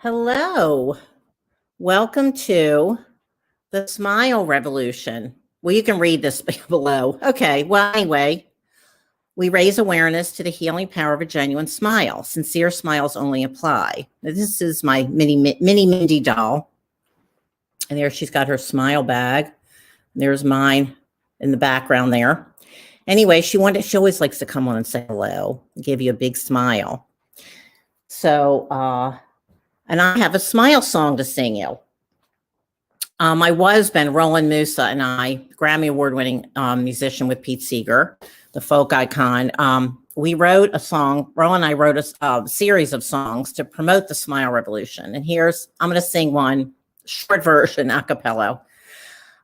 Hello. Welcome to the Smile Revolution. Well, you can read this below. Okay. Well, anyway, we raise awareness to the healing power of a genuine smile. Sincere smiles only apply. Now, this is my mini Mindy doll. And there she's got her smile bag. There's mine in the background there. Anyway, she always likes to come on and say hello, give you a big smile. So, and I have a smile song to sing you. My husband, Roland Musa, and I, Grammy Award-winning musician with Pete Seeger, the folk icon, we wrote a song. Roland and I wrote a series of songs to promote the Smile Revolution. And I'm going to sing one short version, a cappella.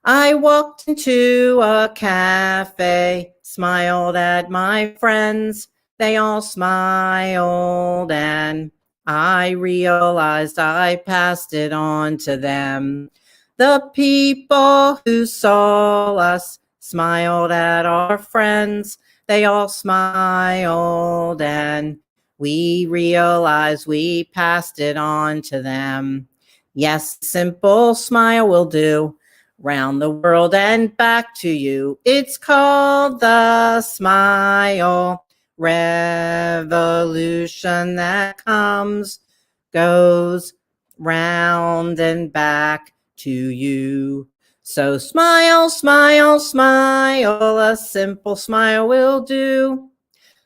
I walked into a cafe, smiled at my friends. They all smiled, and I realized I passed it on to them. The people who saw us smiled at our friends. They all smiled, and we realized we passed it on to them. Yes, simple smile will do. Round the world and back to you. It's called the Smile Revolution that goes round and back to you. So smile, smile, smile, a simple smile will do.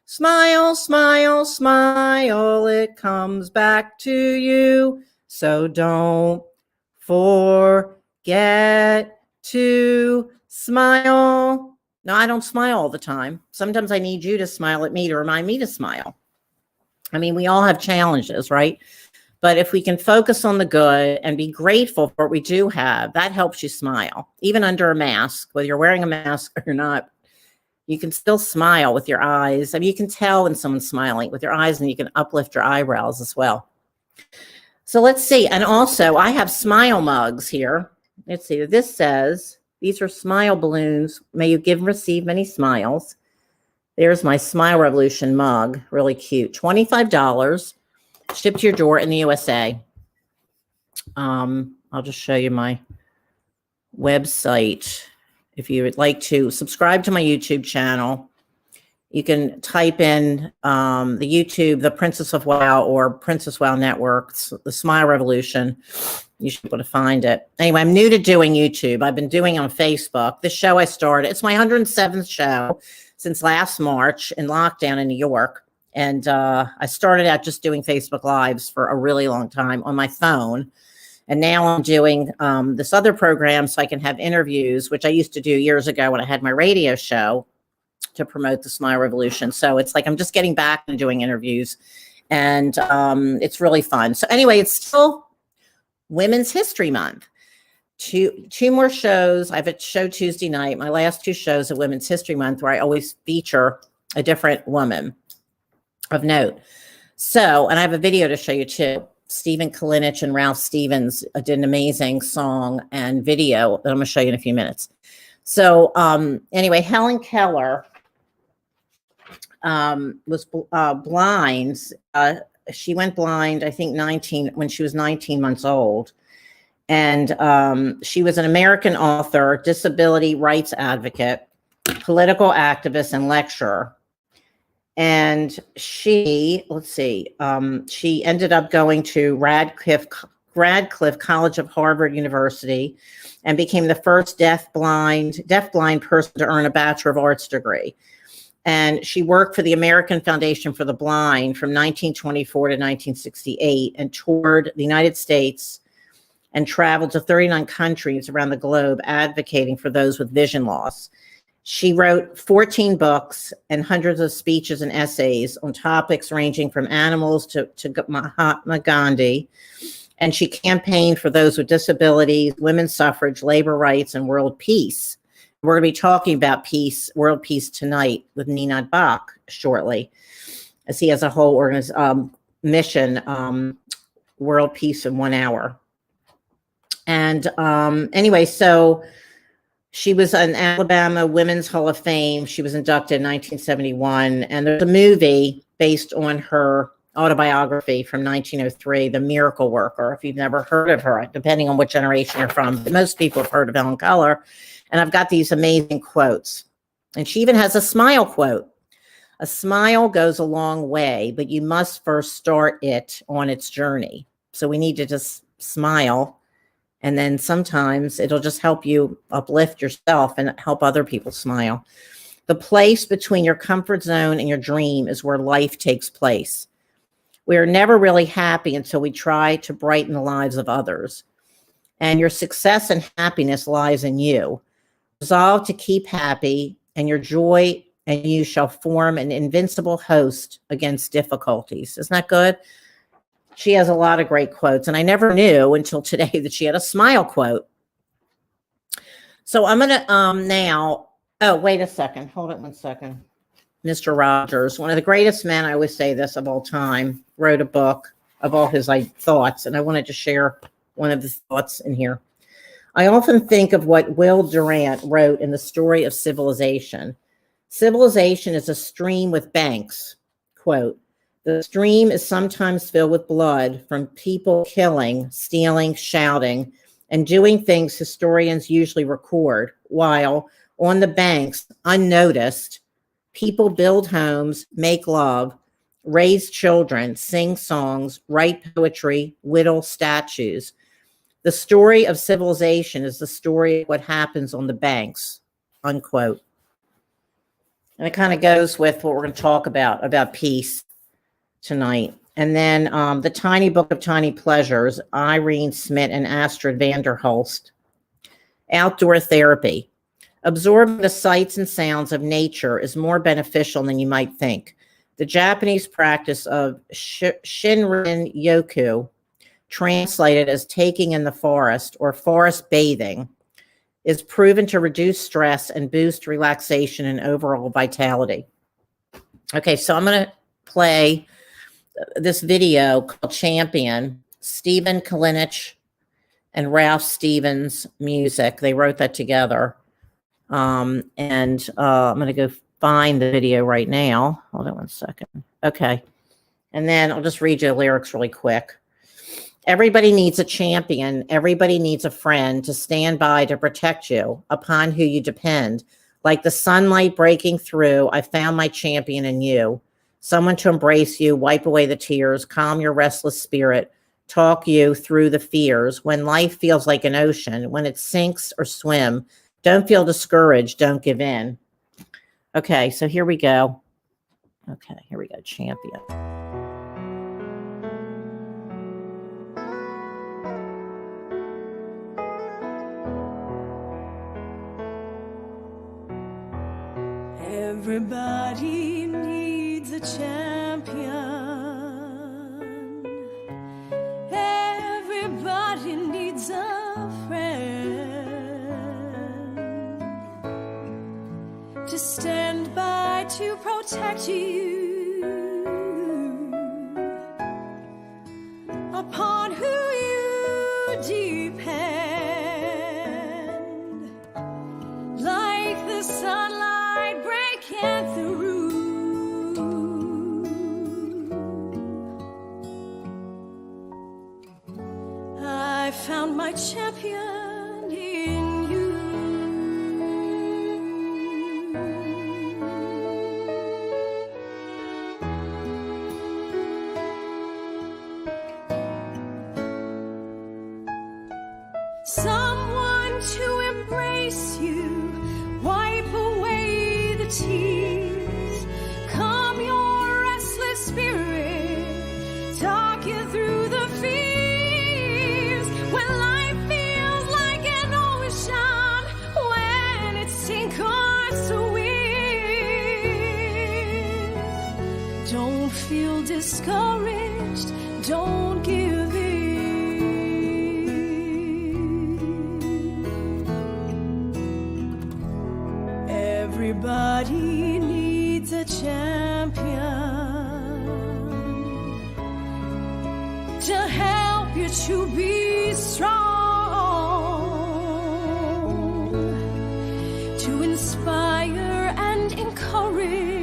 Smile, smile, smile, it comes back to you. So don't forget to smile. No, I don't smile all the time. Sometimes I need you to smile at me to remind me to smile. I mean, we all have challenges, right? But if we can focus on the good and be grateful for what we do have, that helps you smile. Even under a mask, whether you're wearing a mask or not, you can still smile with your eyes. I mean, you can tell when someone's smiling with your eyes, and you can uplift your eyebrows as well. So let's see. And also, I have smile mugs here. Let's see. This says, these are smile balloons. May you give and receive many smiles. There's my Smile Revolution mug. Really cute. $25. Shipped to your door in the USA. I'll just show you my website. If you would like to subscribe to my YouTube channel, you can type in the YouTube, the Princess of Wow or Princess Wow Network, the Smile Revolution. You should be able to find it. Anyway, I'm new to doing YouTube. I've been doing on Facebook. This show I started, it's my 107th show since last March in lockdown in New York. And I started out just doing Facebook Lives for a really long time on my phone. And now I'm doing this other program so I can have interviews, which I used to do years ago when I had my radio show to promote the Smile Revolution. So it's like I'm just getting back and doing interviews. And it's really fun. So anyway, it's still Women's History Month. Two more shows. I have a show Tuesday night. My last two shows of Women's History Month, where I always feature a different woman of note. So, and I have a video to show you too. Stephen Kalinich and Ralph Stevens did an amazing song and video that I'm going to show you in a few minutes. So anyway, Helen Keller was blind. She went blind, I think, when she was 19 months old. And she was an American author, disability rights advocate, political activist, and lecturer. And she ended up going to Radcliffe College of Harvard University and became the first deafblind person to earn a Bachelor of Arts degree. And she worked for the American Foundation for the Blind from 1924 to 1968 and toured the United States and traveled to 39 countries around the globe advocating for those with vision loss. She wrote 14 books and hundreds of speeches and essays on topics ranging from animals to Mahatma Gandhi. And she campaigned for those with disabilities, women's suffrage, labor rights, and world peace. We're going to be talking about world peace tonight with Nenad Bach shortly, as he has a whole mission, world peace in 1 hour. And anyway, so she was an Alabama Women's Hall of Fame. She was inducted in 1971. And there's a movie based on her autobiography from 1903, The Miracle Worker, if you've never heard of her, depending on what generation you're from. But most people have heard of Helen Keller. And I've got these amazing quotes. And she even has a smile quote. A smile goes a long way, but you must first start it on its journey. So we need to just smile. And then sometimes it'll just help you uplift yourself and help other people smile. The place between your comfort zone and your dream is where life takes place. We are never really happy until we try to brighten the lives of others. And your success and happiness lies in you. Resolve to keep happy, and your joy and you shall form an invincible host against difficulties. Isn't that good? She has a lot of great quotes, and I never knew until today that she had a smile quote. So I'm going to now, oh, wait a second. Hold it one second. Mr. Rogers, one of the greatest men, I always say this, of all time, wrote a book of all his thoughts, and I wanted to share one of the thoughts in here. I often think of what Will Durant wrote in The Story of Civilization. Civilization is a stream with banks. Quote, the stream is sometimes filled with blood from people killing, stealing, shouting, and doing things historians usually record, while on the banks, unnoticed, people build homes, make love, raise children, sing songs, write poetry, whittle statues. The story of civilization is the story of what happens on the banks, unquote. And it kind of goes with what we're going to talk about peace tonight. And then The Tiny Book of Tiny Pleasures, Irene Smith and Astrid Vanderhulst. Outdoor therapy. Absorbing the sights and sounds of nature is more beneficial than you might think. The Japanese practice of Shinrin Yoku, translated as taking in the forest or forest bathing, is proven to reduce stress and boost relaxation and overall vitality. Okay, so I'm going to play this video called Champion, Stephen Kalinich and Ralph Stevens music. They wrote that together. I'm going to go find the video right now. Hold on one second. Okay. And then I'll just read you the lyrics really quick. Everybody needs a champion. Everybody needs a friend to stand by to protect you, upon who you depend. Like the sunlight breaking through, I found my champion in you. Someone to embrace you, wipe away the tears, calm your restless spirit, talk you through the fears. When life feels like an ocean, when it sinks or swim, don't feel discouraged. Don't give in. Okay, so here we go. Okay, here we go. Champion. Everybody needs a champion. Everybody needs a friend to stand by to protect you, upon who you depend. Like the sunlight breaking through, I found my champion in you. Someone to embrace you, wipe away the tears, calm your restless spirit, talk you through the fears. When life feels like an ocean, when it sinks or swims, don't feel discouraged, don't give in. Everybody needs a champion to help you to be strong, to inspire and encourage,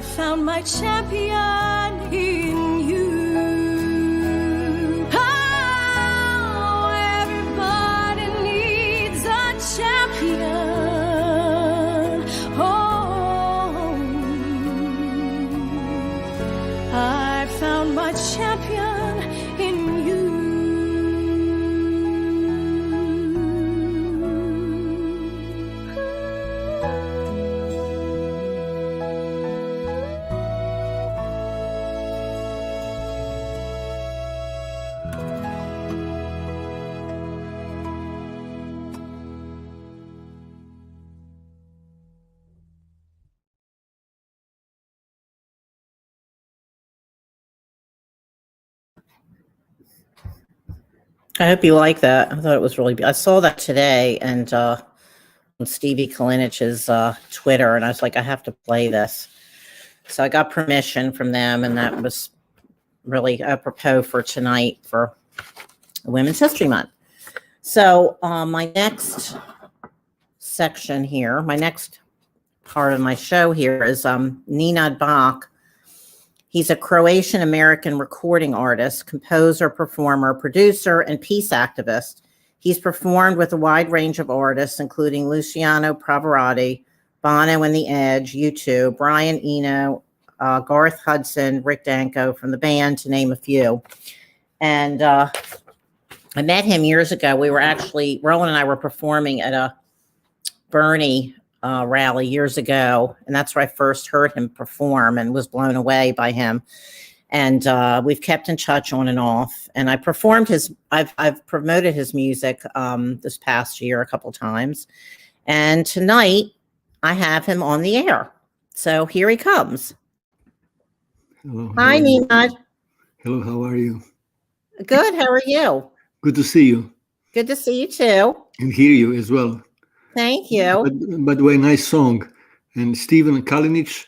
found my champion in you. Oh, everybody needs a champion. Oh, I found my champion in you. I hope you like that. I thought it was really. I saw that today and on Stevie Kalinich's Twitter, and I was like, I have to play this. So I got permission from them, and that was really apropos for tonight for Women's History Month. So my next section here, my next part of my show here is Nenad Bach. He's a Croatian American recording artist, composer, performer, producer, and peace activist. He's performed with a wide range of artists, including Luciano Pavarotti, Bono and The Edge, U2, Brian Eno, Garth Hudson, Rick Danko from the band, to name a few. And I met him years ago. We were actually, Roland and I were performing at a Bernie rally years ago, and that's where I first heard him perform and was blown away by him. And we've kept in touch on and off. And I performed I've promoted his music this past year a couple times. And tonight I have him on the air. So here he comes. Hello. Hi, Nenad. Hello, how are you? Good. How are you? Good to see you. Good to see you too. And hear you as well. Thank you. By the way, nice song. And Steven Kalinic,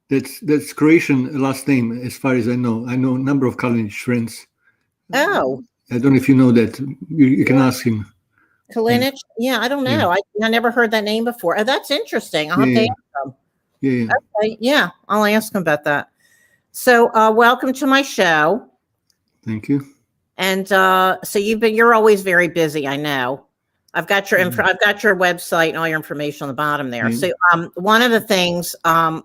that's Croatian last name, as far as I know. I know a number of Kalinic friends. Oh. I don't know if you know that. You can ask him. Kalinic? Yeah, I don't know. I never heard that name before. Oh, that's interesting. I'll have to ask him. Yeah. Okay, yeah, I'll ask him about that. So welcome to my show. Thank you. And so you're always very busy, I know. I've got your I've got your website and all your information on the bottom there. So one of the things I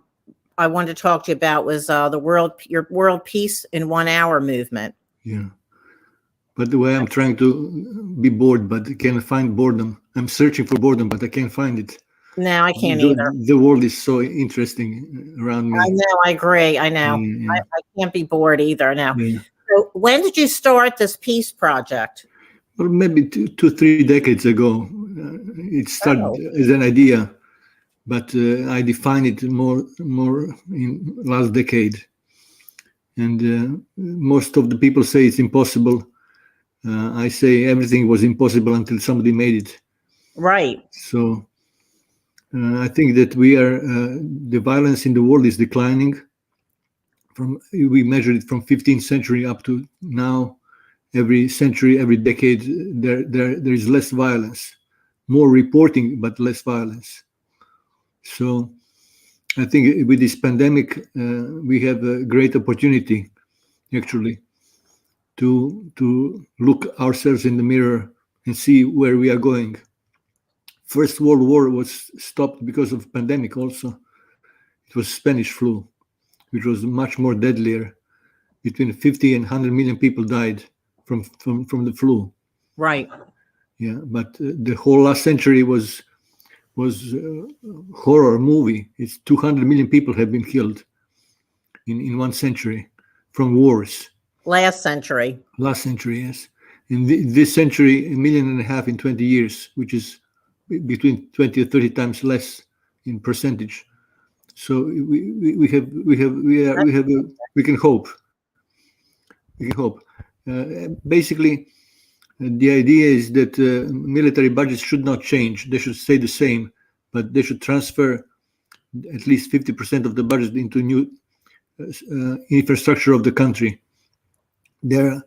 wanted to talk to you about was your World Peace in 1 Hour movement. Yeah. But the way I'm trying to be bored, but I can't find boredom. I'm searching for boredom, but I can't find it. No, I can't either. The world is so interesting around me. I know, I agree. I know. Yeah. I can't be bored either now. Yeah. So when did you start this peace project? Well, maybe 2-3 decades ago. It started as an idea, but I defined it more in last decade. And most of the people say it's impossible. I say everything was impossible until somebody made it. Right. So I think that the violence in the world is declining. We measured it from 15th century up to now. Every century, every decade, there is less violence, more reporting, but less violence. So I think with this pandemic, we have a great opportunity, actually, to look ourselves in the mirror and see where we are going. First World War was stopped because of pandemic also. It was Spanish flu, which was much more deadlier. Between 50 and 100 million people died from the flu. Right. Yeah, but the whole last century was horror movie. It's 200 million people have been killed in 1 century from wars. Last century, Yes. In this century, 1.5 million in 20 years, which is between 20 or 30 times less in percentage. So we can hope. We can hope. Basically, the idea is that military budgets should not change. They should stay the same, but they should transfer at least 50% of the budget into new infrastructure of the country. There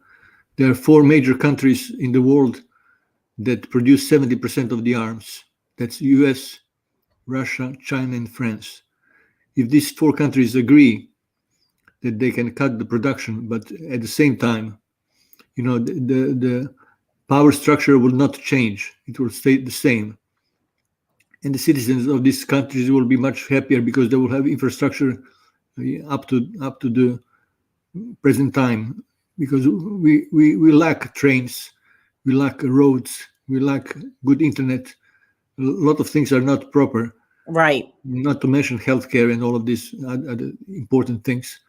are 4 major countries in the world that produce 70% of the arms. That's US, Russia, China, and France. if these four countries agree that they can cut the production, but at the same time, the power structure will not change. It will stay the same. And the citizens of these countries will be much happier because they will have infrastructure up to the present time. Because we lack trains, we lack roads, we lack good internet. A lot of things are not proper. Right. Not to mention healthcare and all of these other important things.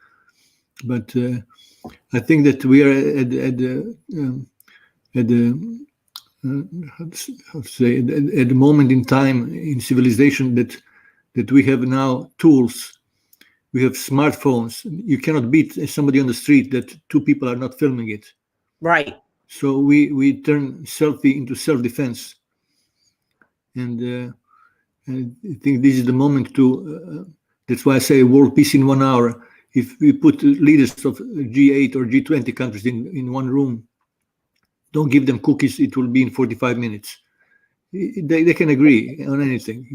But I think that we are at the moment in time in civilization that we have now tools. We have smartphones. You cannot beat somebody on the street that two people are not filming it. Right. So we turn selfie into self-defense, and I think this is the moment to. That's why I say world peace in 1 hour. If we put leaders of G8 or G20 countries in one room, don't give them cookies, it will be in 45 minutes. They can agree on anything,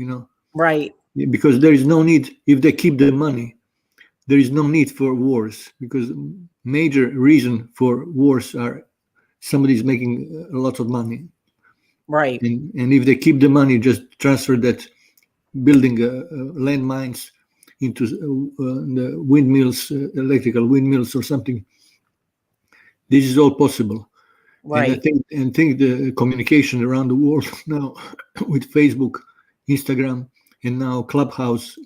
Right. Because there is no need, if they keep the money, there is no need for wars, because major reason for wars are somebody's making a lot of money. Right. And if they keep the money, just transfer that, building landmines into the windmills, electrical windmills or something. This is all possible. Right. And I think the communication around the world now with Facebook, Instagram, and now Clubhouse,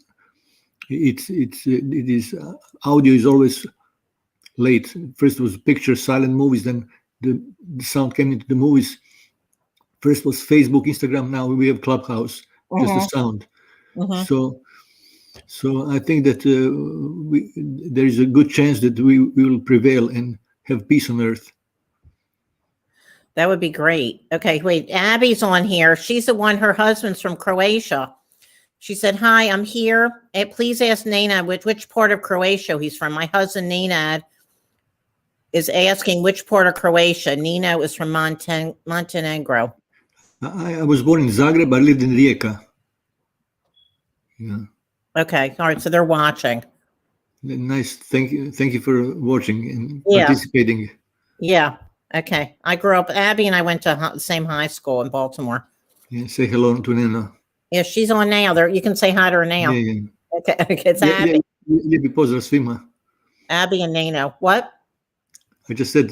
it is audio is always late. First was pictures, silent movies, then the sound came into the movies. First was Facebook, Instagram. Now we have Clubhouse, just the sound. So I think that there is a good chance that we will prevail and have peace on earth. That would be great. Okay, wait. Abby's on here. She's the one. Her husband's from Croatia. She said, "Hi, I'm here. Please ask Nenad which part of Croatia he's from. My husband Nenad is asking which part of Croatia. Nino is from Montenegro." I was born in Zagreb. I lived in Rijeka. Yeah. Okay. All right. So they're watching. Nice. Thank you for watching and participating. Yeah. Okay. I grew up. Abby and I went to the same high school in Baltimore. Yeah. Say hello to Nena. Yeah, she's on now. There, you can say hi to her now. Yeah. Okay. It's Abby. Lijepi pozdrav svima. Abby and Nino. What? I just said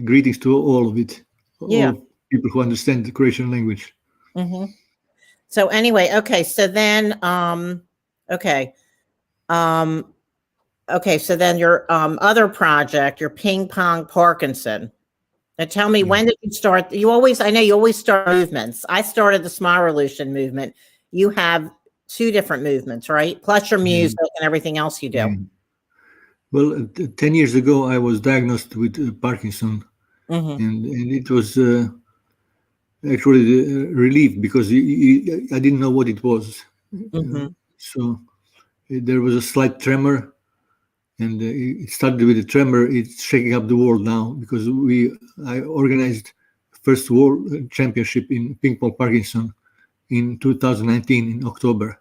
greetings to all of it. Yeah. All people who understand the Croatian language. Mm-hmm. So anyway, okay. So then, okay. Okay. So then your other project, your Ping Pong Parkinson. Now tell me, when did you start? I know you always start movements. I started the Smile Revolution movement. You have two different movements, right? Plus your music and everything else you do. Yeah. Well, 10 years ago, I was diagnosed with Parkinson, and it was actually a relief because I didn't know what it was. So there was a slight tremor, and it started with a tremor. It's shaking up the world now because I organized first world championship in Ping Pong Parkinson in 2019 in October,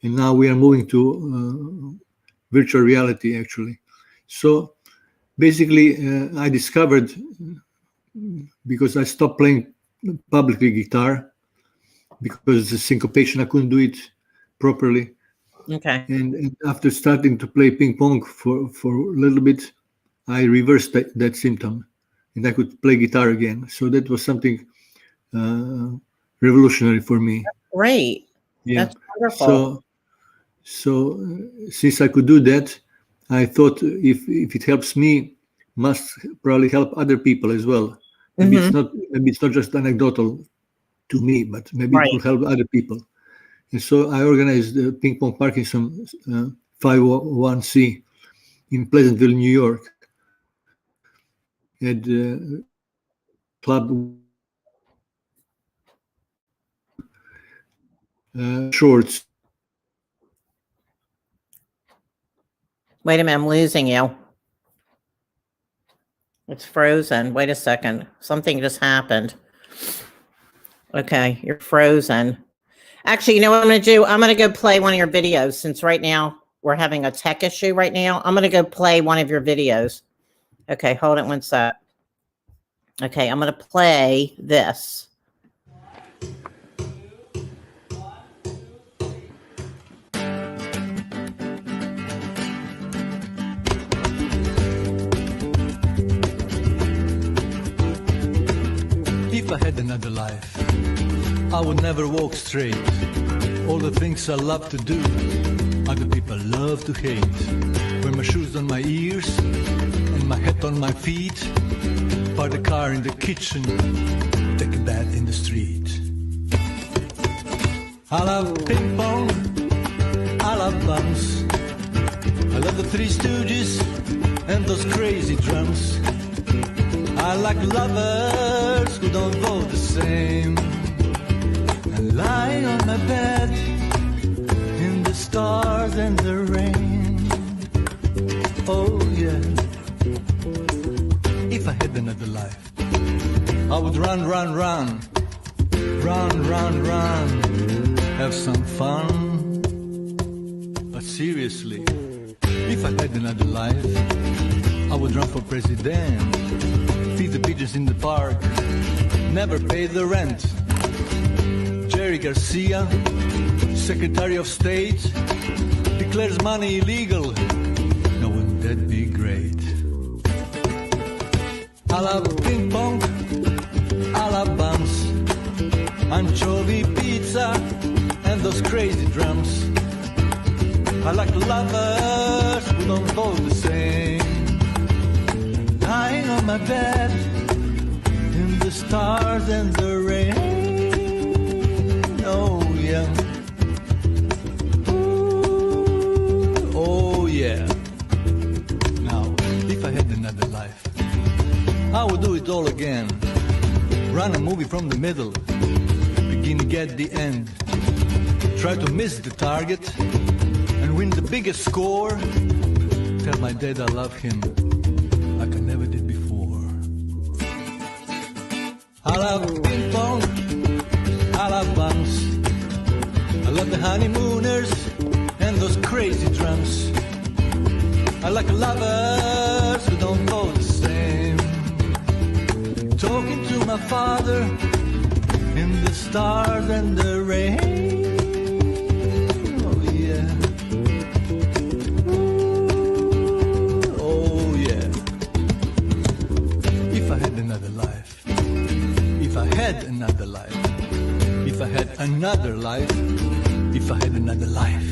and now we are moving to virtual reality actually. So basically, I discovered, because I stopped playing publicly guitar because the syncopation, I couldn't do it properly. Okay. And after starting to play ping pong for a little bit, I reversed that symptom and I could play guitar again. So that was something revolutionary for me. Great. Yeah. That's wonderful. So since I could do that, I thought if it helps me, must probably help other people as well. Maybe it's not just anecdotal to me, but maybe it will help other people. And so I organized the Ping Pong Parkinson 501c in Pleasantville, New York, at the club shorts. Wait a minute, I'm losing you. It's frozen. Wait a second. Something just happened. Okay, you're frozen. Actually, you know what I'm going to do? I'm going to go play one of your videos since right now we're having a tech issue right now. I'm going to go play one of your videos. Okay, hold it one sec. Okay, I'm going to play this. If I had another life, I would never walk straight. All the things I love to do, other people love to hate. Wear my shoes on my ears and my hat on my feet. Park the car in the kitchen, take a bath in the street. I love ping pong, I love bounce. I love the Three Stooges and those crazy drums. I like lovers who don't vote the same. And lying on my bed in the stars and the rain. Oh yeah. If I had another life, I would run, run, run. Run, run, run. Have some fun. But seriously, if I had another life, I would run for president. Feed the pigeons in the park, never pay the rent. Jerry Garcia, Secretary of State, declares money illegal. Now wouldn't that be great? I love ping pong, I love bounce, anchovy pizza and those crazy drums. I like lovers who don't vote the same. Lying on my bed in the stars and the rain. Oh yeah. Ooh, oh yeah. Now, if I had another life, I would do it all again. Run a movie from the middle, beginning at the end. Try to miss the target and win the biggest score. Tell my dad I love him like I never did before. I love ping pong, I love bounce. I love the honeymooners and those crazy drums. I like lovers who don't go the same. Talking to my father in the stars and the rain. Oh yeah. Oh yeah. If I had another life, if I had another life, if I had another life, if I had another life.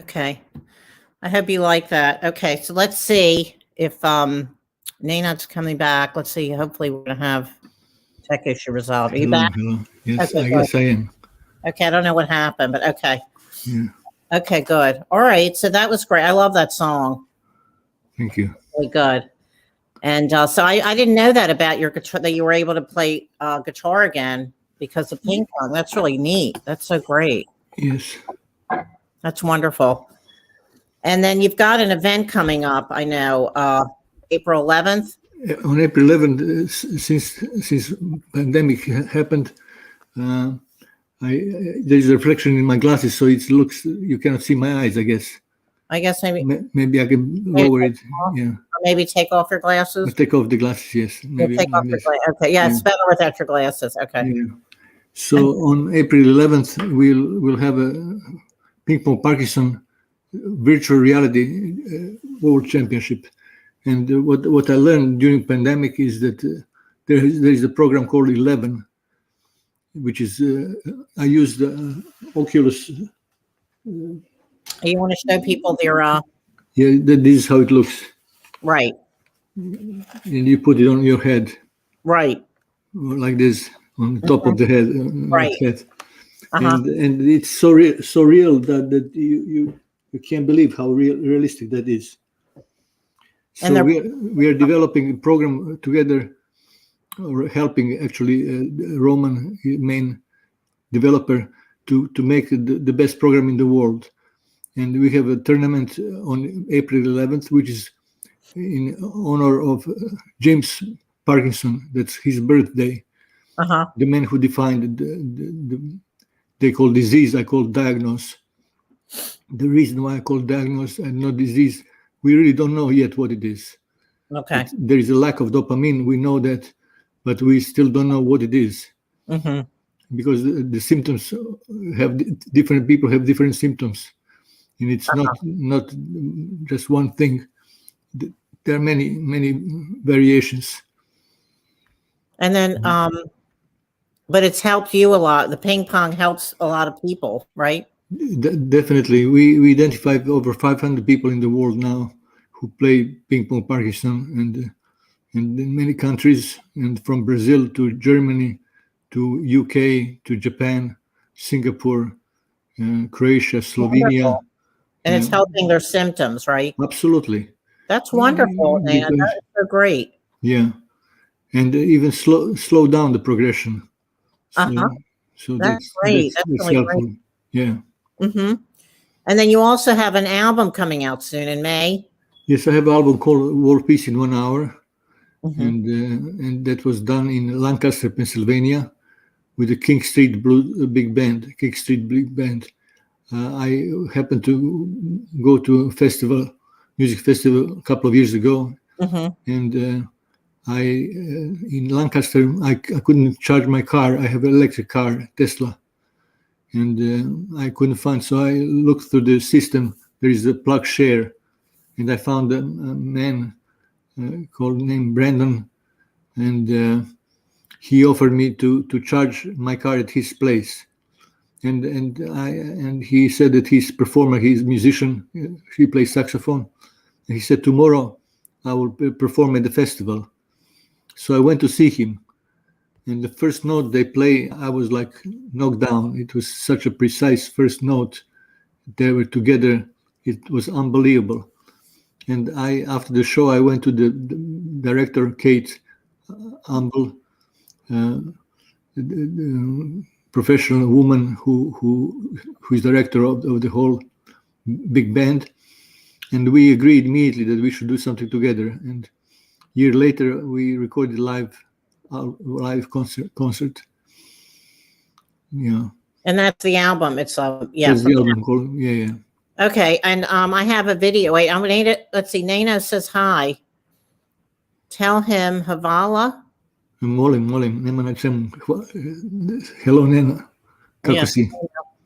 Okay. I hope you like that. Okay, so let's see if Nenad's coming back. Let's see. Hopefully we're going to have tech issue resolved. Are you Hello, back? hello. Yes, Okay, I guess I am. Okay, I don't know what happened, but okay. Yeah, Okay, good. All right, so that was great. I love that song. thank you. Really good. And so I didn't know that about your guitar, that you were able to play guitar again because of ping pong. That's really neat. That's so great. Yes. That's wonderful. And then you've got an event coming up, I know, April 11th. On April 11th, since pandemic happened, there's a reflection in my glasses, so it looks, you cannot see my eyes, I guess. I guess Maybe I can lower it. Yeah. Maybe take off your glasses. I'll take off the glasses, yes. Maybe Take off your glasses. Okay, yeah, it's better without your glasses. Okay. Yeah. So on April 11th, we'll have a Ping Pong Parkinson virtual reality world championship. And what I learned during pandemic is that there is a program called 11, which is I use the Oculus. You want to show people their Yeah, this is how it looks. right. And you put it on your head. Right. Like this, on top of the head. Right. Head. Uh-huh. And it's so real that you can't believe how realistic that is. So And we are developing a program together or helping actually the Roman main developer to make the best program in the world. And we have a tournament on April 11th, which is in honor of James Parkinson. That's his birthday. Uh-huh. The man who defined they call disease, I call diagnose. The reason why I call diagnose and not disease, we really don't know yet what it is. Okay. There is a lack of dopamine, we know that, but we still don't know what it is. Mm-hmm. Because the symptoms different people have different symptoms, and it's not just one thing. There are many variations. And then, but it's helped you a lot. The ping pong helps a lot of people, right? Definitely. We identified over 500 people in the world now who play Ping Pong Parkinson, and in many countries, and from Brazil to Germany to UK to Japan, Singapore, Croatia, Slovenia. Wonderful. And it's helping their symptoms, right? Absolutely. That's wonderful, man. That is so great. Yeah. And even slow down the progression. So that's great. That's really helpful. great. Yeah. Mm-hmm. And then you also have an album coming out soon in May. Yes, I have an album called World Peace in 1 Hour. Mm-hmm. And that was done in Lancaster, Pennsylvania, with the King Street Big Band. I happened to go to a music festival a couple of years ago, and in Lancaster I couldn't charge my car. I have an electric car, Tesla, and I couldn't find. So I looked through the system. There is a plug share, and I found a man named Brandon, and he offered me to charge my car at his place, and he said that he's performer, he's musician, he plays saxophone, and he said tomorrow I will perform at the festival. So I went to see him, and the first note they play, I was like knocked down. It was such a precise first note. They were together. It was unbelievable. And after the show, I went to the director, Kate Humble, the professional woman who is director of the whole big band, and we agreed immediately that we should do something together. And a year later, we recorded live concert. Yeah. And that's the album. It's yeah. That's the album called, yeah. Okay, and I have a video. Wait, I'm gonna let's see. Nana says hi. Tell him Havala. Molim. Nema na čemu. Hello, Nena. Kako si?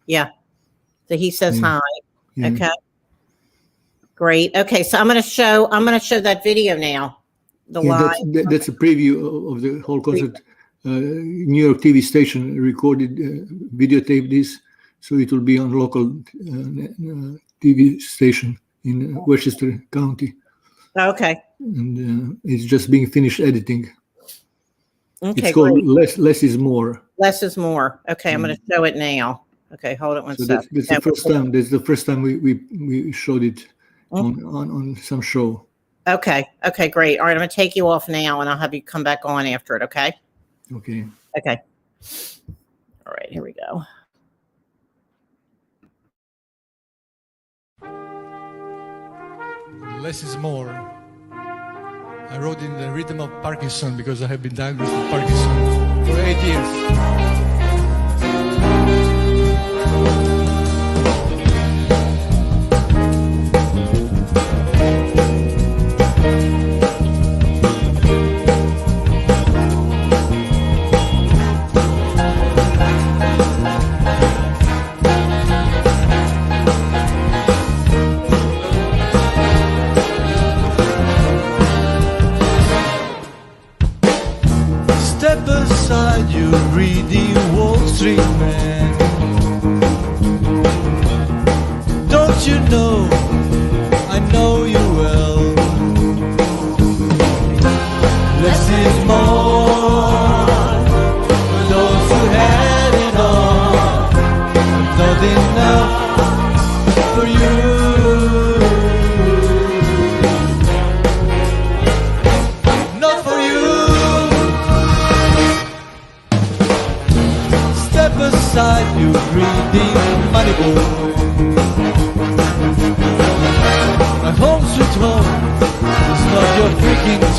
Yeah. So he says hi. Yeah. Okay. Great. Okay, so I'm gonna show that video now. Live. That's a preview of the whole concert. New York TV station recorded, videotaped this, so it will be on local TV station in Westchester County. Okay. And it's just being finished editing. Okay. It's called great. Less is More. Less is more. Okay, I'm going to show it now. Okay, hold it one second. That's the first time. That's the first time we showed it on some show. Okay. Okay, great. All right, I'm going to take you off now, and I'll have you come back on after it. Okay. Okay. Okay. All right, here we go. Less is more. I wrote in the rhythm of Parkinson because I have been diagnosed with Parkinson for 8 years. Step aside, you greedy Wall Street man. Don't you know, I know you well. Less is more for those who had it all. Not enough for you. Not for you.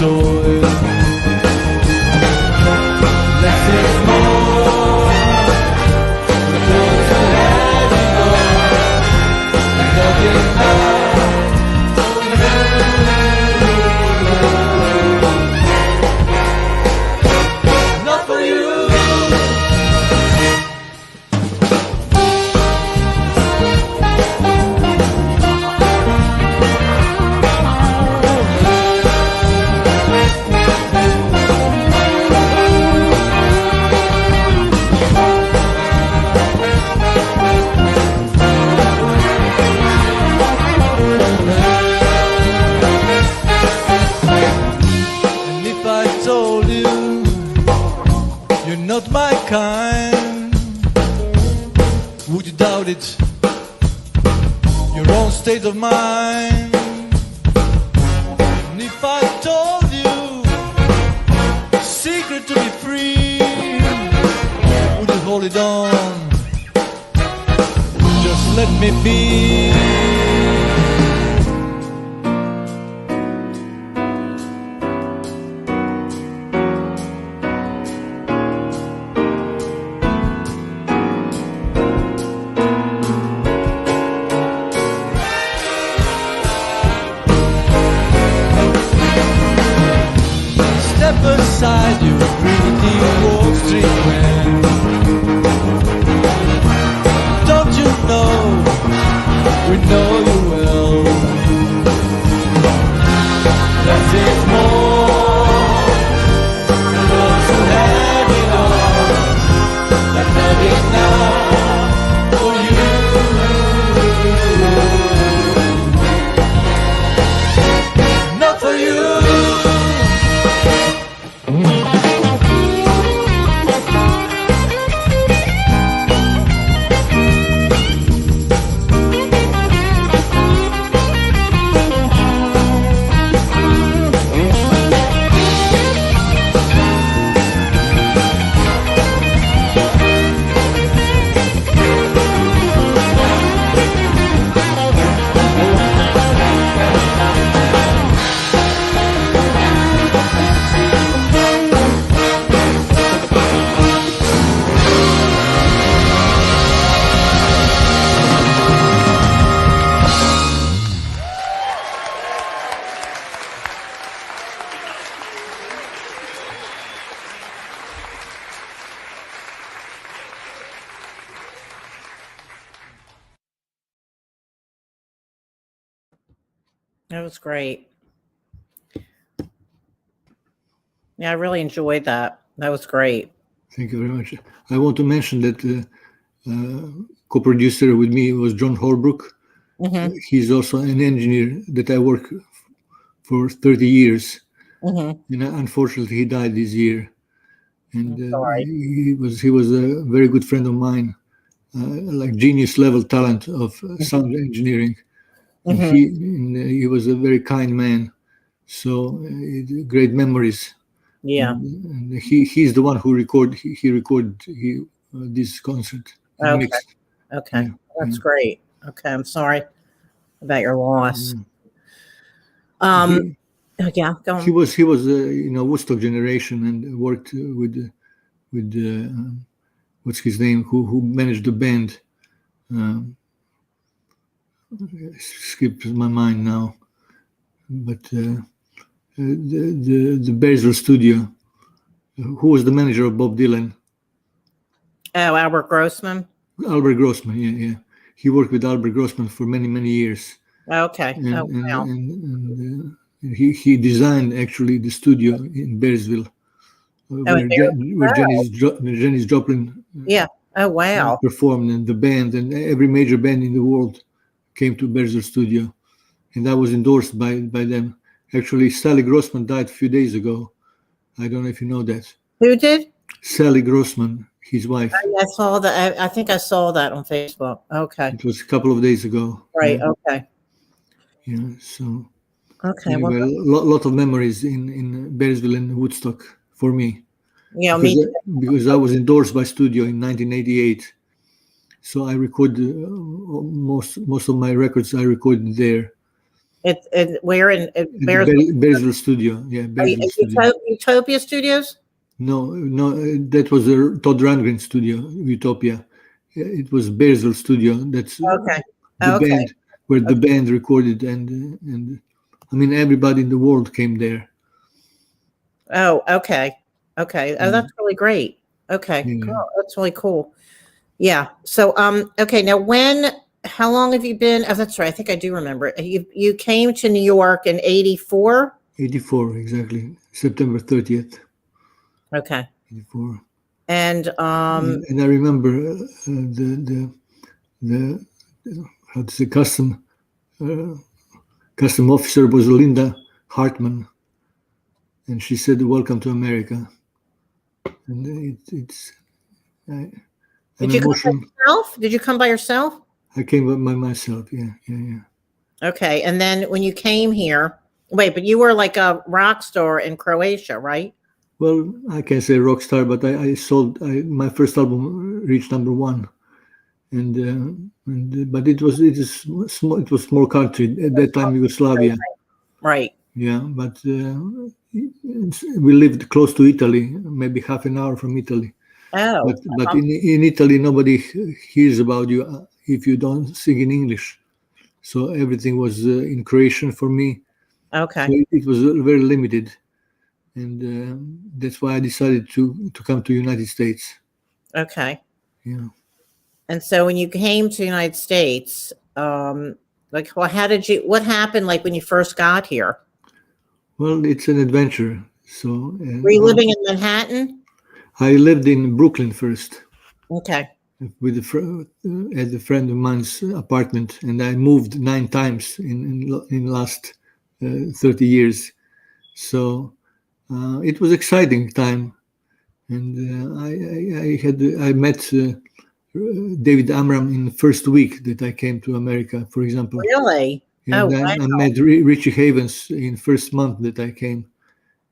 toy. Less is more for those who had it all. Nothing not for you. And if I told you you're not my kind, would you doubt it? Your own state of mind. And if I told you secret to be free, would you hold it on? Just let me be. Step aside, you pretty Wall Street man. Don't you know, we know you well. Less is more for those who have it all. But nothing now for you. Not for you. That was great. Yeah, I really enjoyed that. That was great. Thank you very much. I want to mention that co-producer with me was John Holbrook. Mm-hmm. He's also an engineer that I work for 30 years. Mm-hmm. And unfortunately, he died this year. And Sorry. he was a very good friend of mine, like genius level talent of sound engineering. And Mm-hmm. he was a very kind man. So great memories. Yeah. And he's the one who recorded this concert and Okay. mixed. Okay. Yeah, That's yeah. great. Okay. I'm sorry about your loss. He- Yeah, go He on. was Woodstock generation and worked with what's his name who managed the band. Skips my mind now, but the Bearsville studio. Who was the manager of Bob Dylan? Oh, Albert Grossman. Albert Grossman. Yeah. He worked with Albert Grossman for many years. Okay. And, Oh, wow. and he designed actually the studio in Bearsville, where Janis Joplin Yeah. Oh, wow. performed, and the band and every major band in the world came to Bearsville studio, and I was endorsed by them. Actually, Sally Grossman died a few days ago. I don't know if you know that. Who did? Sally Grossman, his wife. I saw that. I think I saw that on Facebook. Okay. It was a couple of days ago. Right. Yeah. Okay. Yeah. So Okay. anyway, lot of memories in Bearsville and Woodstock for me. Yeah. Me. Because I was endorsed by studio in 1988. So I recorded most of my records. I recorded there. Where in Bears? Bearsville Studio. Yeah, Bearsville Studio. Utopia Studios? No, that was a Todd Rundgren studio, Utopia. It was Bearsville Studio. That's Okay. the Okay. band where the band recorded, and I mean everybody in the world came there. Oh, okay. Okay. Oh, that's really great. Okay. Yeah. Cool. That's really cool. Yeah. So, okay. Now, how long have you been? Oh, that's right. I think I do remember. You came to New York in 84? 84, exactly. September 30th. Okay. 84. And, And I remember the how to say custom officer was Linda Hartman, and she said, "Welcome to America." And I'm did you come by emotional. yourself? Did you come by yourself? I came by myself. Yeah. Okay. And then when you came here, wait, but you were like a rock star in Croatia, right? Well, I can't say rock star, but I sold my first album reached #1, but it was small. It was small country at that time, Yugoslavia. Right. Yeah, but we lived close to Italy, maybe half an hour from Italy. Oh. But in Italy, nobody hears about you if you don't sing in English. So everything was in Croatian for me. Okay. So it was very limited, and that's why I decided to come to United States. Okay. Yeah. And so when you came to the United States, like, well, what happened like when you first got here? Well, it's an adventure. So Were you living in Manhattan? I lived in Brooklyn first Okay. with at a friend of mine's apartment, and I moved 9 times in last 30 years. So it was exciting time, and I met David Amram in the first week that I came to America, for example. Really? And Oh, I wow. met Richie Havens in first month that I came.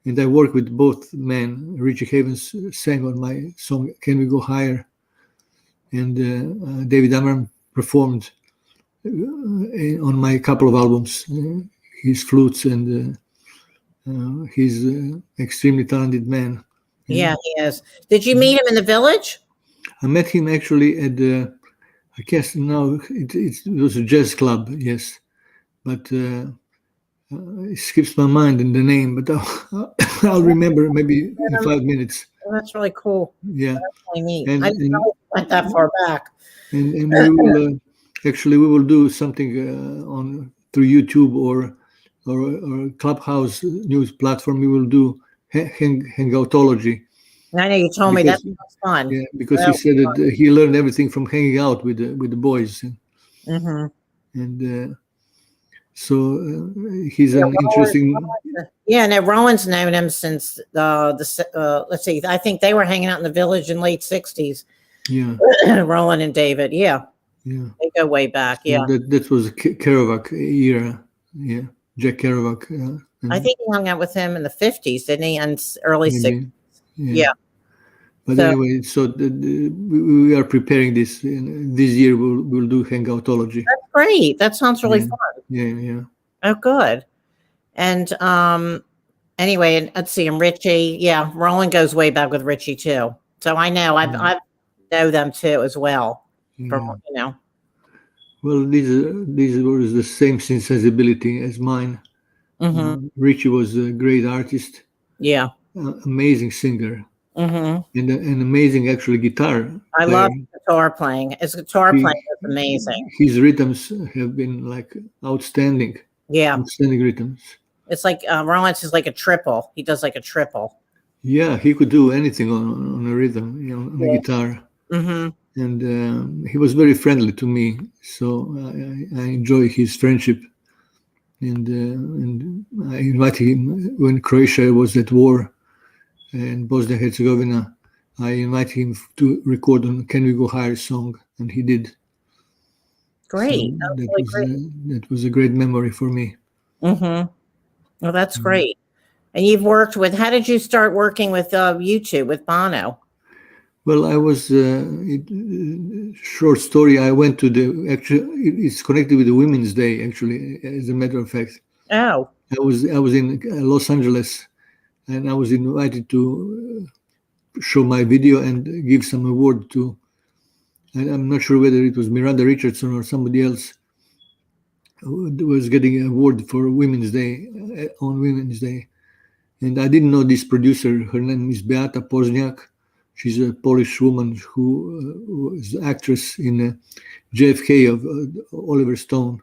And I worked with both men. Richie Havens sang on my song, Can We Go Higher? And David Amram performed on my couple of albums, his flutes, and he's an extremely talented man. Yeah, he is. Did you meet him in the Village? I met him actually at I guess now it was a jazz club, yes. But it skips my mind in the name, but I'll remember maybe in 5 minutes. Oh, that's really cool. Yeah. That's really neat. And- I didn't know it went that far back. And we will actually we will do something on through YouTube or Clubhouse news platform. We will do hangoutology. I know you told me Because- that's fun. Yeah, because he said that he learned everything from hanging out with the boys, Mm-hmm. and so he's an interesting. Yeah, no, Rowan's known him since let's see, I think they were hanging out in the Village in late 60s. Yeah, Rowan and David, yeah, yeah. they go way back. Yeah, That was Kerouac era. Yeah, Jack Kerouac. I think he hung out with him in the 50s, didn't he? And early 60s. maybe. Yeah. But So- anyway, so we are preparing this. This year we'll do hangoutology. That's great. That sounds really Yeah. fun. Yeah. Oh, good. And anyway, and let's see, and Richie, yeah, Roland goes way back with Richie too. So I know I know them too as well. From, Yeah. Well, these were the same sensibility as mine. Mhm. Richie was a great artist, Yeah. amazing singer, Mhm. and an amazing actually guitar. I player. love guitar playing. His guitar He- playing is amazing. His rhythms have been like outstanding rhythms. It's like Rollins is like a triple. He does like a triple. Yeah, he could do anything on a rhythm, on a guitar. Mm-hmm. And he was very friendly to me, so I enjoy his friendship. And I invited him when Croatia was at war in Bosnia and Herzegovina. I invited him to record on "Can We Go Higher" song, and he did. Great. So That's really great. that was a great memory for me. Mm-hmm. Well, that's great. And you've worked with. How did you start working with YouTube with Bono? Well, I was short story. I went to it's connected with the Women's Day, actually, as a matter of fact. Oh, I was in Los Angeles, and I was invited to show my video and give some award to. And I'm not sure whether it was Miranda Richardson or somebody else who was getting an award for Women's Day on Women's Day. And I didn't know this producer. Her name is Beata Pozniak. She's a Polish woman who was actress in JFK of Oliver Stone.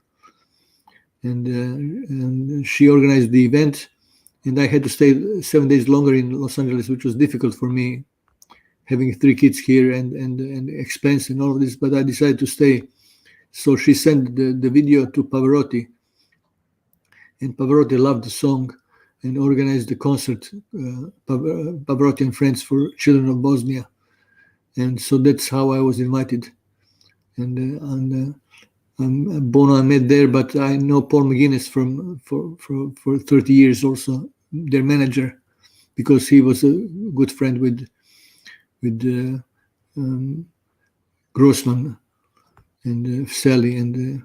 And she organized the event. And I had to stay 7 days longer in Los Angeles, which was difficult for me, having 3 kids here and expense and all of this. But I decided to stay. So she sent the video to Pavarotti. And Pavarotti loved the song and organized the concert, Pavarotti and Friends for Children of Bosnia. And so that's how I was invited. And Bono I met there, but I know Paul McGuinness for 30 years also, their manager, because he was a good friend with Grossman and Sally and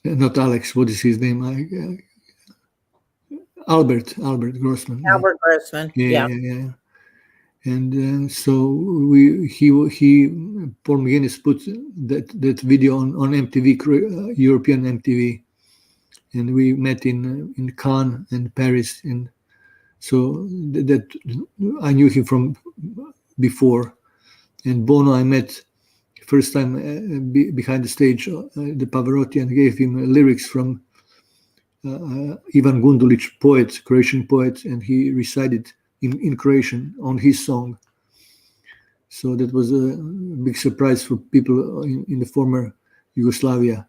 not Alex, what is his name? Albert Grossman. Albert Grossman. Yeah. And so Paul McGuinness put that video on MTV, European MTV, and we met in Cannes and Paris, and so that I knew him from before. And Bono I met first time behind the stage, the Pavarotti, and gave him lyrics from Ivan Gundulic, poet, Croatian poet, and he recited in Croatian on his song. So that was a big surprise for people in the former Yugoslavia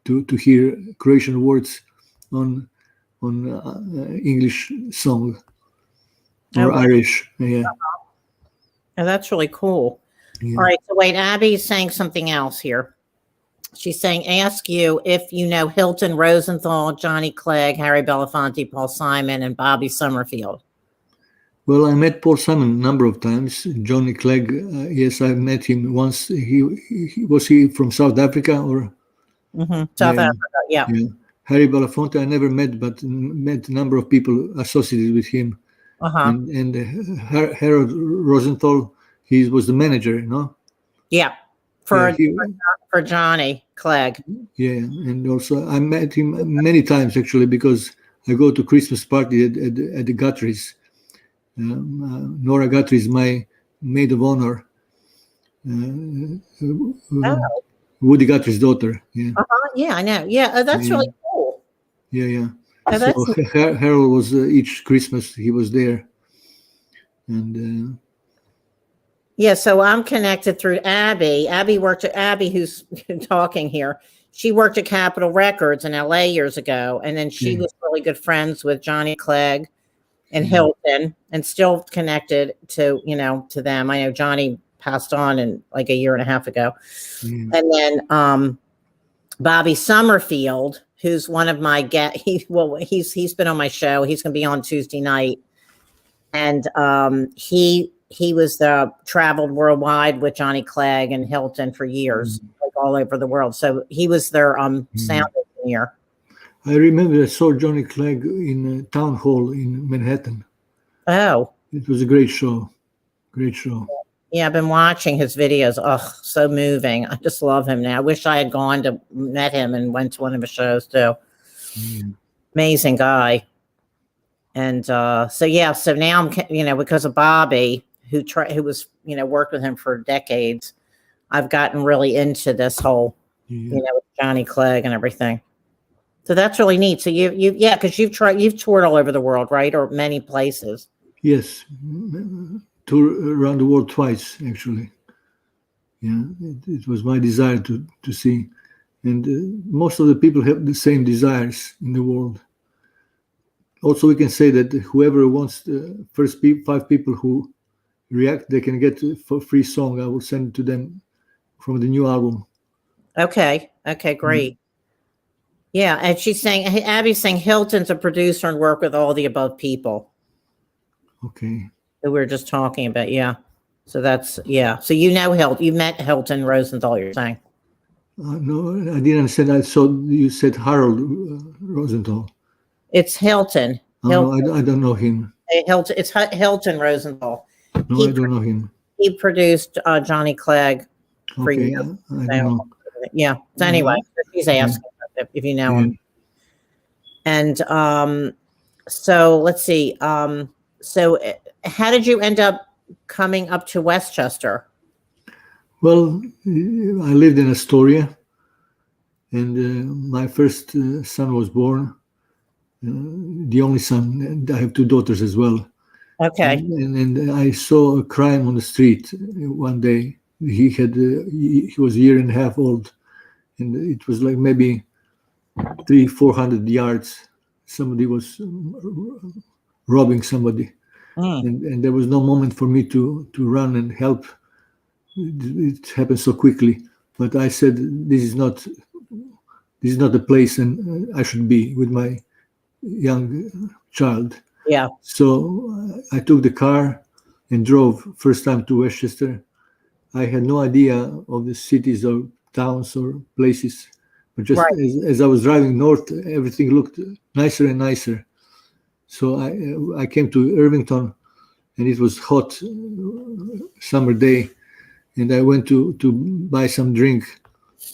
to hear Croatian words on English song or Irish. Yeah. Oh, that's really cool. Yeah. All right. So wait, Abby's saying something else here. She's saying, ask you if you know Hilton Rosenthal, Johnny Clegg, Harry Belafonte, Paul Simon, and Bobby Summerfield. Well, I met Paul Simon a number of times. Johnny Clegg, yes, I met him once. Was he from South Africa or? South Africa, yeah. Harry Belafonte, I never met, but met a number of people associated with him. And Harold Rosenthal, he was the manager, no? Yeah, for Johnny Clegg. Yeah, and also I met him many times actually, because I go to Christmas party at the Guthrie's. Nora Guthrie is my maid of honor. Woody Guthrie's daughter. Yeah. Yeah, I know. Yeah, that's really cool. Yeah. So Harold was each Christmas he was there, and. Yeah, so I'm connected through Abby. Abby, who's talking here, she worked at Capitol Records in LA years ago, and then she was really good friends with Johnny Clegg and Hilton, and still connected to them. I know Johnny passed on in like a year and a half ago. And then Bobby Summerfield, who's one of my he's been on my show. He's going to be on Tuesday night, and he was traveled worldwide with Johnny Clegg and Hilton for years, like all over the world. So he was their sound engineer. I remember I saw Johnny Clegg in Town Hall in Manhattan. Oh. It was a great show. Great show. Yeah, I've been watching his videos. Oh, so moving. I just love him now. I wish I had gone to met him and went to one of his shows too. Amazing guy. And so now I'm, because of Bobby, who was, worked with him for decades, I've gotten really into this whole, with Johnny Clegg and everything. So that's really neat. So because you've toured all over the world, right? Or many places. Yes. Toured around the world twice, actually. Yeah. It was my desire to see. And most of the people have the same desires in the world. Also, we can say that whoever wants the first 5 people who react, they can get a free song. I will send it to them from the new album. Okay, great. Yeah, and Abby's saying Hilton's a producer and work with all the above people. Okay. that we were just talking about. Yeah. So that's, yeah. So you know Hilton, you met Hilton Rosenthal, you're saying. No, I didn't understand. I saw you said Harold Rosenthal. It's Hilton. Oh, no, I don't know him. Hilton. It's Hilton Rosenthal. No, I don't know him. He produced Johnny Clegg for Okay, you. I don't know. Yeah. So anyway, he's asking if you know him. And so let's see. So how did you end up coming up to Westchester? Well, I lived in Astoria, and my first son was born. The only son. And I have two daughters as well. Okay. And I saw a crime on the street one day. He was a year and a half old, and it was like maybe 300-400 yards. Somebody was robbing somebody, and there was no moment for me to run and help. It happened so quickly. But I said, this is not the place, and I should be with my young child. Yeah. So I took the car and drove first time to Westchester. I had no idea of the cities or towns or places, but just as I was driving north, everything looked nicer and nicer. So I came to Irvington, and it was hot summer day, and I went to buy some drink,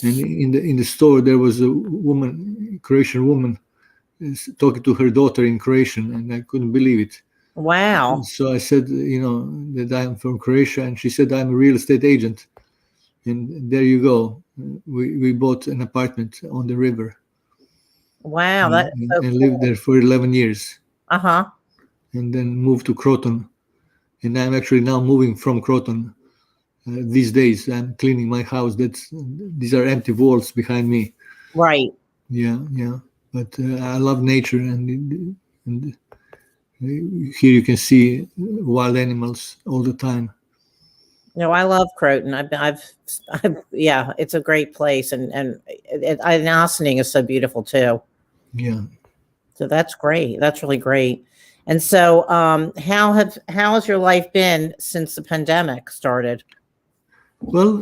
and in the store there was a woman, Croatian woman, talking to her daughter in Croatian, and I couldn't believe it. Wow. So I said, that I'm from Croatia, and she said, I'm a real estate agent. And there you go. We bought an apartment on the river. Wow. And lived there for 11 years. Uh-huh. And then moved to Croton. And I'm actually now moving from Croton. These days, I'm cleaning my house. These are empty walls behind me. Right. Yeah. But I love nature, and here you can see wild animals all the time. No, I love Croton. I've yeah, it's a great place, and Ossining is so beautiful too. Yeah. So that's great. That's really great. And so, how has your life been since the pandemic started? Well,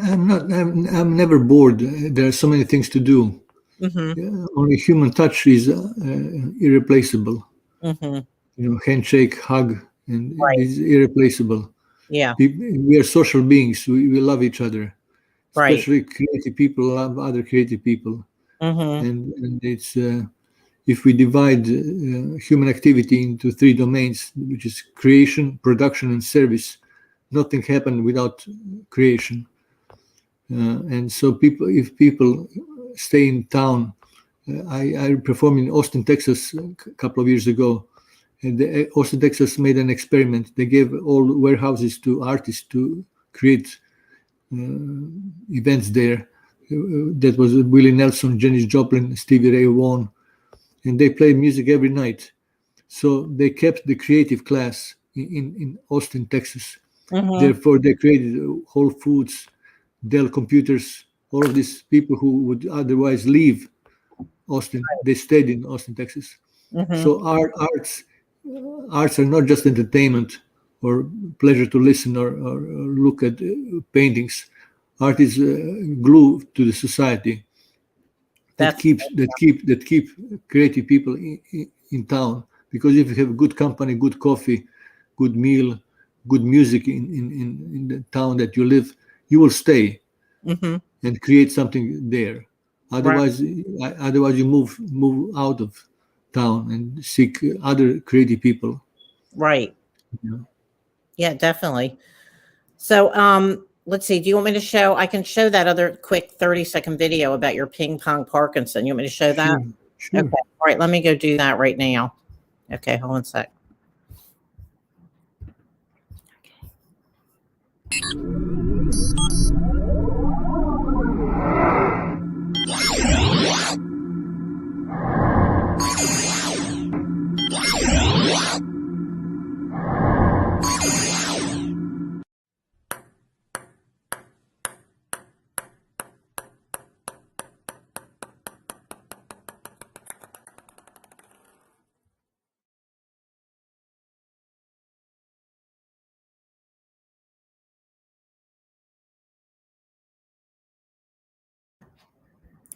I'm never bored. There are so many things to do. Mm-hmm. Only human touch is irreplaceable. Mm-hmm. Handshake, hug, and Right. it's irreplaceable. Yeah. We are social beings. We love each other. Right. Especially creative people love other creative people. Mm-hmm. And it's if we divide human activity into three domains, which is creation, production, and service, nothing happened without creation. And so if people stay in town, I performed in Austin, Texas a couple of years ago, and Austin, Texas made an experiment. They gave all warehouses to artists to create events there. That was Willie Nelson, Janis Joplin, Stevie Ray Vaughan, and they played music every night. So they kept the creative class in Austin, Texas. Mm-hmm. Therefore, they created Whole Foods, Dell Computers, all of these people who would otherwise leave Austin. They stayed in Austin, Texas. Mm-hmm. So arts are not just entertainment or pleasure to listen or look at paintings. Art is glue to the society that keep creative people in town. Because if you have good company, good coffee, good meal, good music in the town that you live, you will stay and create something there. Otherwise, you move out of town and seek other creative people. Right. Yeah. Yeah, definitely. So, let's see. Do you want me to show? I can show that other quick 30-second video about your Ping Pong Parkinson. You want me to show that? Sure. Okay. All right. Let me go do that right now. Okay. Hold on a sec.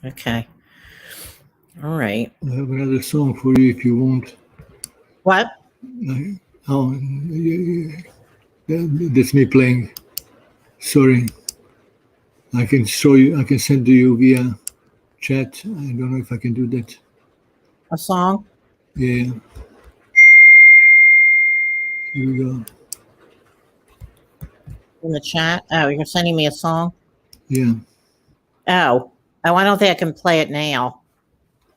Okay. All right. I have another song for you if you want. What? Oh, that's me playing. Sorry. I can show you, I can send to you via chat. I don't know if I can do that. A song? Yeah. Here we go. In the chat? Oh, you're sending me a song? Yeah. Oh, I don't think I can play it now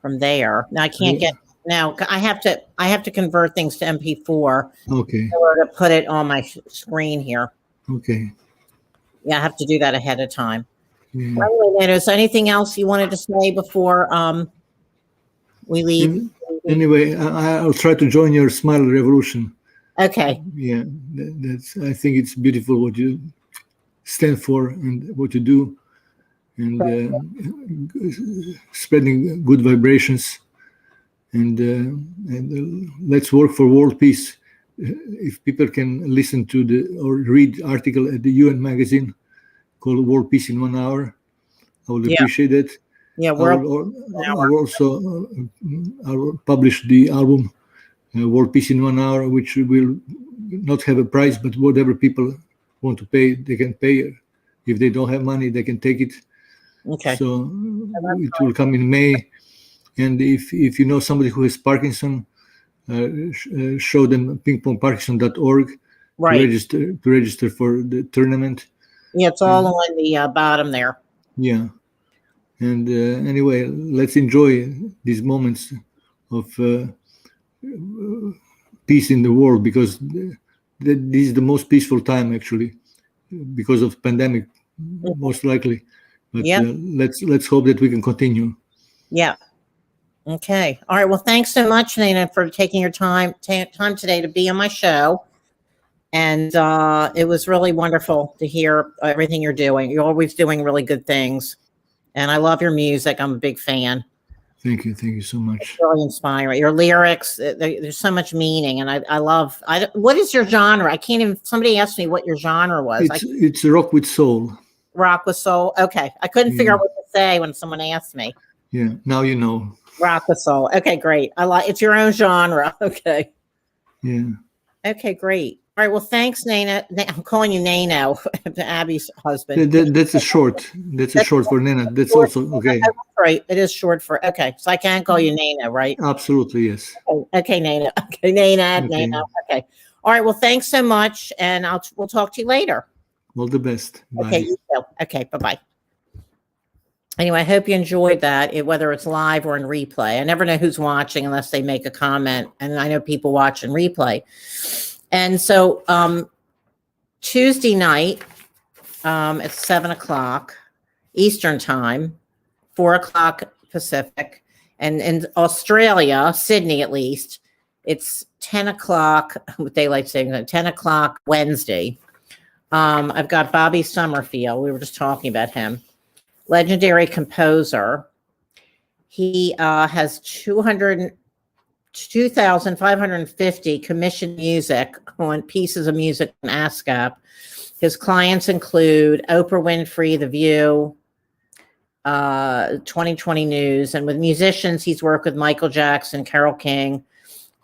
from there. No, I can't get. No, I have to convert things to MP4 Okay. in order to put it on my screen here. Okay. Yeah, I have to do that ahead of time. Yeah. Anyway, is there anything else you wanted to say before we leave? Anyway, I'll try to join your Smile Revolution. Okay. Yeah, that's. I think it's beautiful what you stand for and what you do, and spreading good vibrations, and let's work for world peace. If people can listen to or read article at the UN magazine called "World Peace in 1 Hour," I would appreciate it. Yeah, I will publish the album World Peace in 1 Hour, which will not have a price, but whatever people want to pay, they can pay. If they don't have money, they can take it. Okay. So it will come in May. And if you know somebody who has Parkinson, show them pingpongparkinson.org to register for the tournament. Yeah, it's all on the bottom there. Yeah. And anyway, let's enjoy these moments of peace in the world, because this is the most peaceful time, actually, because of pandemic, most likely. But let's hope that we can continue. Yeah. Okay. All right. Well, thanks so much, Nenad, for taking your time today to be on my show. And it was really wonderful to hear everything you're doing. You're always doing really good things. And I love your music. I'm a big fan. Thank you. Thank you so much. It's really inspiring. Your lyrics, there's so much meaning. And I love, what is your genre? I can't even, somebody asked me what your genre was. It's rock with soul. Rock with soul. Okay. I couldn't figure out what to say when someone asked me. Yeah. Now you know. Rock with soul. Okay, great. It's your own genre. Okay. Yeah. Okay, great. All right. Well, thanks, Nenad. I'm calling you Nano, Abby's husband. That's a short. That's a short for Nenad. That's also okay. That's right. It is short for, okay. So I can't call you Nano, right? Absolutely, yes. Okay, Nano. Okay, Nenad, okay. Nano. Okay. All right. Well, thanks so much. And we'll talk to you later. All the best. Bye. Okay, you too. Okay, bye-bye. Anyway, I hope you enjoyed that, whether it's live or in replay. I never know who's watching unless they make a comment. And I know people watch in replay. And so Tuesday night at 7 o'clock Eastern time, 4 o'clock Pacific, and in Australia, Sydney at least, it's 10 o'clock with daylight savings, 10 o'clock Wednesday. I've got Bobby Summerfield. We were just talking about him. Legendary composer. He has 2,550 commissioned music on pieces of music on ASCAP. His clients include Oprah Winfrey, The View, 2020 News, and with musicians, he's worked with Michael Jackson, Carole King,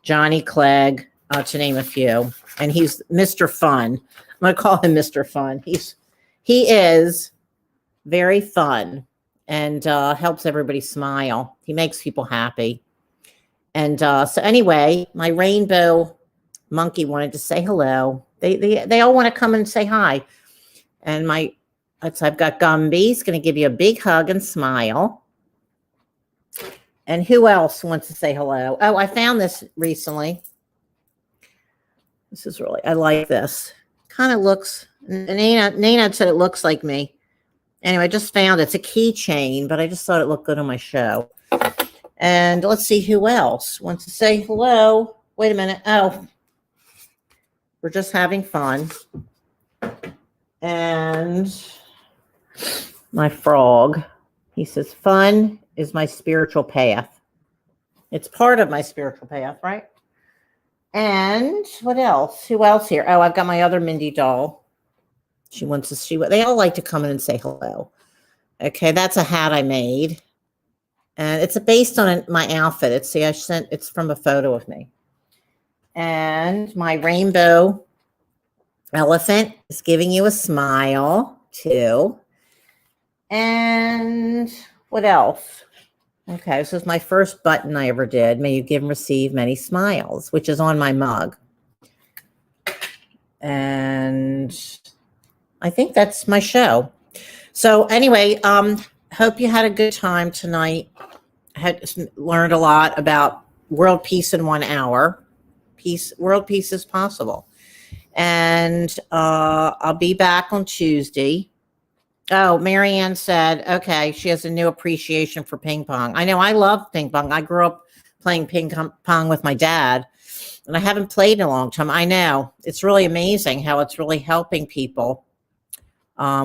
Johnny Clegg, to name a few. And he's Mr. Fun. I'm going to call him Mr. Fun. He is very fun and helps everybody smile. He makes people happy. And so anyway, my rainbow monkey wanted to say hello. They all want to come and say hi. And I've got Gumby. He's going to give you a big hug and smile. And who else wants to say hello? Oh, I found this recently. This is I like this. Kind of looks, Nenad said it looks like me. Anyway, I just found it's a keychain, but I just thought it looked good on my show. And let's see who else wants to say hello. Wait a minute. Oh, we're just having fun. And my frog, he says, fun is my spiritual path. It's part of my spiritual path, right? And what else? Who else here? Oh, I've got my other Mindy doll. She wants to see they all like to come in and say hello. Okay, that's a hat I made. And it's based on my outfit. It's from a photo of me. And my rainbow elephant is giving you a smile too. And what else? Okay, this is my first button I ever did. May you give and receive many smiles, which is on my mug. And I think that's my show. So anyway, hope you had a good time tonight. Learned a lot about world peace in 1 hour. World peace is possible. And I'll be back on Tuesday. Oh, Marianne said, okay, she has a new appreciation for ping pong. I know, I love ping pong. I grew up playing ping pong with my dad, and I haven't played in a long time. I know. It's really amazing how it's really helping people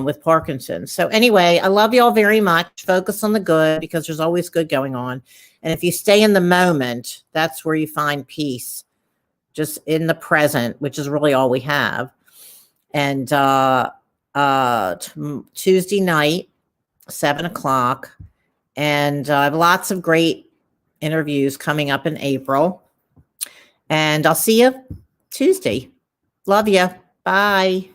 with Parkinson's. So anyway, I love you all very much. Focus on the good, because there's always good going on. And if you stay in the moment, that's where you find peace, just in the present, which is really all we have. And Tuesday night, 7:00. And I have lots of great interviews coming up in April. And I'll see you Tuesday. Love you. Bye.